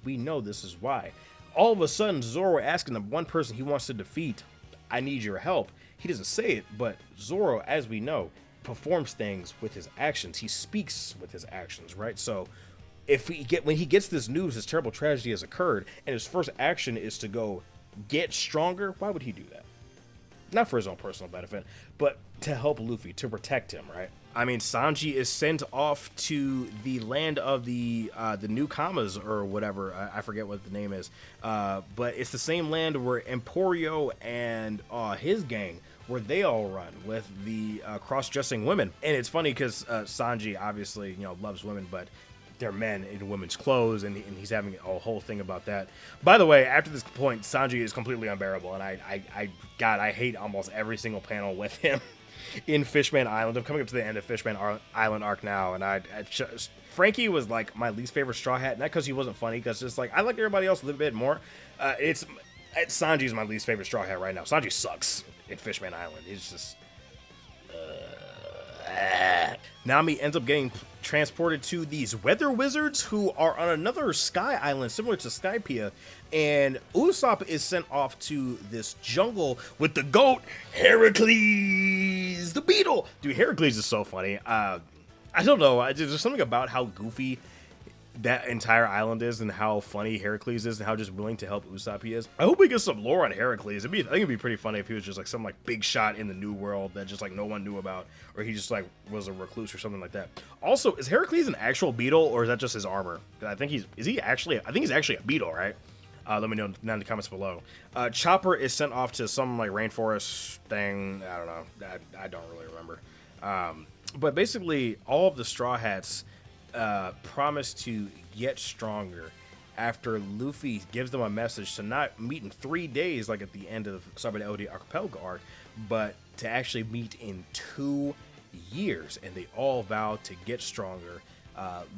we know this is why. All of a sudden, Zoro asking the one person he wants to defeat, I need your help. He doesn't say it, but Zoro, as we know, performs things with his actions. He speaks with his actions, right? So when he gets this news, this terrible tragedy has occurred, and his first action is to go get stronger, why would he do that? Not for his own personal benefit, but to help Luffy, to protect him, right? I mean, Sanji is sent off to the land of the Newcomers or whatever. I forget what the name is. But it's the same land where Emporio and his gang, where they all run with the cross-dressing women. And it's funny because Sanji obviously, loves women, but they're men in women's clothes, and he's having a whole thing about that. By the way, after this point, Sanji is completely unbearable, and I hate almost every single panel with him in Fishman Island. I'm coming up to the end of Fishman Island arc now, and Frankie was like my least favorite Straw Hat, not because he wasn't funny, because just like I like everybody else a little bit more. Sanji's my least favorite Straw Hat right now. Sanji sucks in Fishman Island. He's just. Nami ends up getting transported to these weather wizards who are on another sky island similar to Skypiea, and Usopp is sent off to this jungle with the goat Heracles the beetle. Dude, Heracles is so funny. I don't know, there's something about how goofy that entire island is and how funny Heracles is and how just willing to help Usopp he is. I hope we get some lore on Heracles. I think it'd be pretty funny if he was just like some like big shot in the new world that just like no one knew about, or he just like was a recluse or something like that. Also, is Heracles an actual beetle or is that just his armor? I think he's actually a beetle, right? Let me know down in the comments below. Chopper is sent off to some like rainforest thing. I don't know. I don't really remember. But basically, all of the Straw Hats promise to get stronger after Luffy gives them a message to not meet in 3 days like at the end of Sabaody Archipelago arc, but to actually meet in 2 years, and they all vow to get stronger.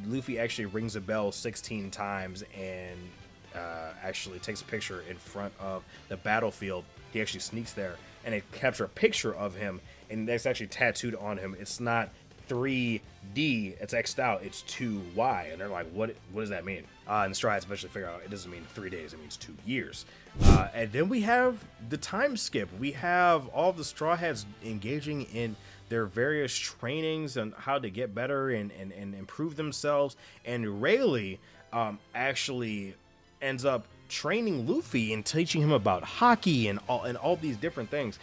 Luffy actually rings a bell 16 times and actually takes a picture in front of the battlefield. He actually sneaks there and they capture a picture of him, and that's actually tattooed on him. It's not 3D, it's X'd out, it's 2Y, and they're like, what does that mean? And the Straw Hats eventually figure out it doesn't mean 3 days, it means 2 years. And then we have the time skip. We have all the Straw Hats engaging in their various trainings on how to get better and improve themselves, and Rayleigh actually ends up training Luffy and teaching him about hockey and all these different things.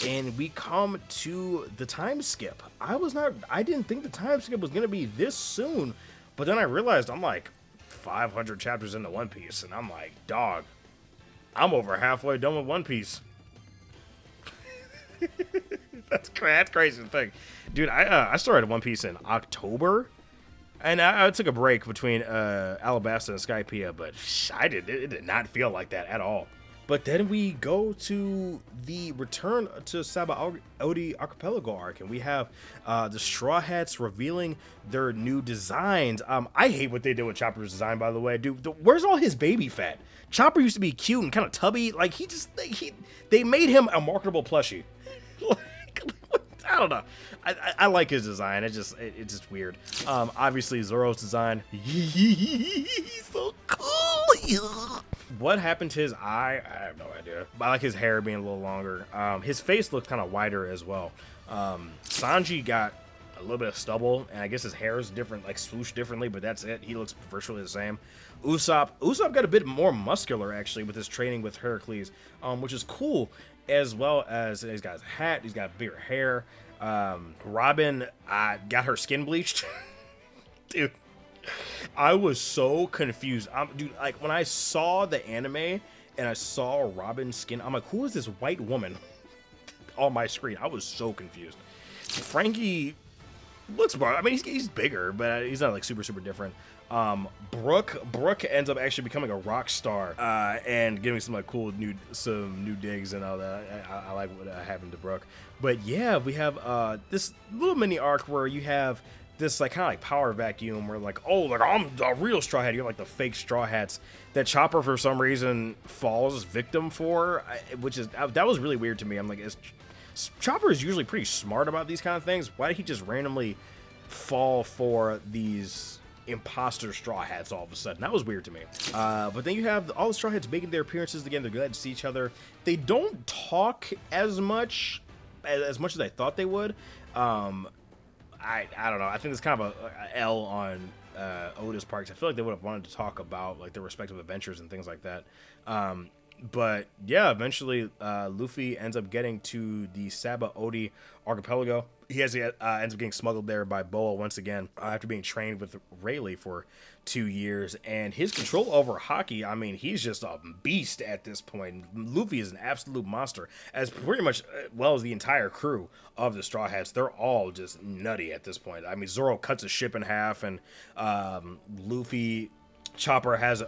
And we come to the time skip. I didn't think the time skip was gonna be this soon, but then I realized I'm like 500 chapters into One Piece, and I'm like, dog, I'm over halfway done with One Piece. That's crazy to think. Dude, I started One Piece in October. And I took a break between Alabasta and Skypiea, but it did not feel like that at all. But then we go to the Return to Sabaody Archipelago arc, and we have the Straw Hats revealing their new designs. I hate what they did with Chopper's design, by the way. Dude, where's all his baby fat? Chopper used to be cute and kind of tubby. Like, they made him a marketable plushie. I don't know. I like his design. It's just weird. Obviously Zoro's design. He's so cool. What happened to his eye? I have no idea. I like his hair being a little longer. His face looked kind of wider as well. Sanji got a little bit of stubble, and I guess his hair is different, like swooshed differently, but that's it. He looks virtually the same. Usopp got a bit more muscular actually with his training with Heracles, which is cool. As well as he's got his hat, he's got bigger hair. Robin got her skin bleached. Dude, I was so confused. Dude, like when I saw the anime and I saw Robin's skin, I'm like, who is this white woman on my screen? I was so confused. Frankie looks more, I mean, he's bigger, but he's not like super different. Brooke ends up actually becoming a rock star and giving some like cool new digs and all that. I like what happened to Brooke. But yeah, we have this little mini arc where you have this like kind of like power vacuum where like, oh, like I'm the real Straw Hat. You're like the fake Straw Hats that Chopper for some reason falls victim for, which is that was really weird to me. I'm like, Chopper is usually pretty smart about these kind of things. Why did he just randomly fall for these imposter Straw Hats all of a sudden? That was weird to me. But then you have all the Straw Hats making their appearances again. They're glad to see each other. They don't talk as much as I thought they would. I don't know. I think it's kind of a L on Oda's part. I feel like they would have wanted to talk about like their respective adventures and things like that. But yeah, eventually Luffy ends up getting to the Sabaody archipelago. He ends up getting smuggled there by Boa once again after being trained with Rayleigh for 2 years. And his control over Haki, I mean, he's just a beast at this point. Luffy is an absolute monster, as pretty much well as the entire crew of the Straw Hats. They're all just nutty at this point. I mean, Zoro cuts a ship in half, and Chopper has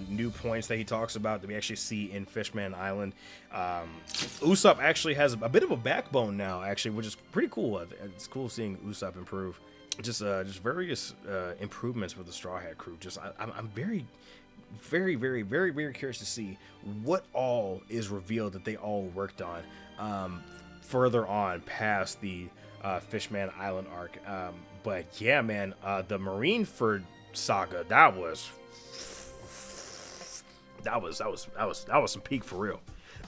new points that he talks about that we actually see in Fishman Island. Usopp actually has a bit of a backbone now, actually, which is pretty cool. It's cool seeing Usopp improve. Just various improvements for the Straw Hat crew. I'm very curious to see what all is revealed that they all worked on further on past the Fishman Island arc. But yeah, man, the Marineford Saga, that was some peak for real.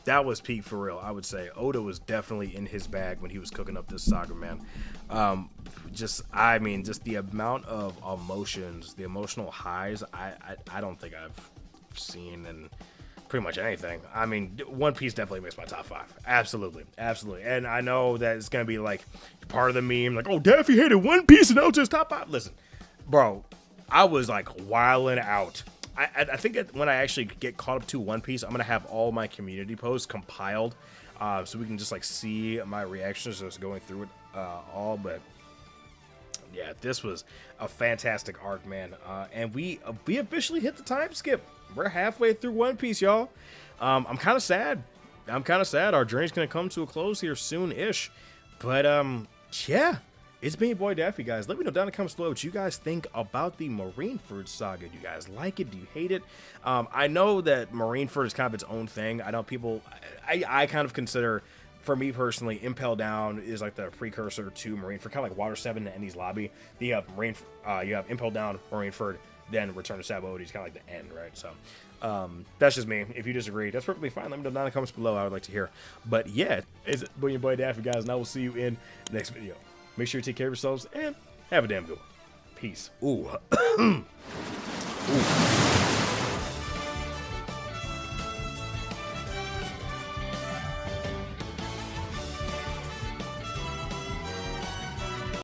That was peak for real. I would say Oda was definitely in his bag when he was cooking up this saga, man. Just the amount of emotions, the emotional highs, I don't think I've seen in pretty much anything. I mean, One Piece definitely makes my top 5. Absolutely. And I know that it's gonna be like part of the meme, like, oh, Daffy hated One Piece and now it's his top 5. Listen, bro, I was like wilding out. I think that when I actually get caught up to One Piece, I'm gonna have all my community posts compiled, so we can just like see my reactions just going through it all. But yeah, this was a fantastic arc, man. And we officially hit the time skip. We're halfway through One Piece, y'all. I'm kind of sad. Our journey's gonna come to a close here soon-ish. But yeah. It's been your boy Daffy, guys. Let me know down in the comments below what you guys think about the Marineford Saga. Do you guys like it? Do you hate it? I know that Marineford is kind of its own thing. I know people, I kind of consider, for me personally, Impel Down is like the precursor to Marineford, kind of like Water 7 and Enies Lobby. You have Impel Down, Marineford, then Return to Sabaody. It's kind of like the end, right? So that's just me. If you disagree, that's perfectly fine. Let me know down in the comments below. I would like to hear. But yeah, it's been your boy Daffy, guys, and I will see you in the next video. Make sure you take care of yourselves and have a damn good one. Peace. Ooh. Ooh.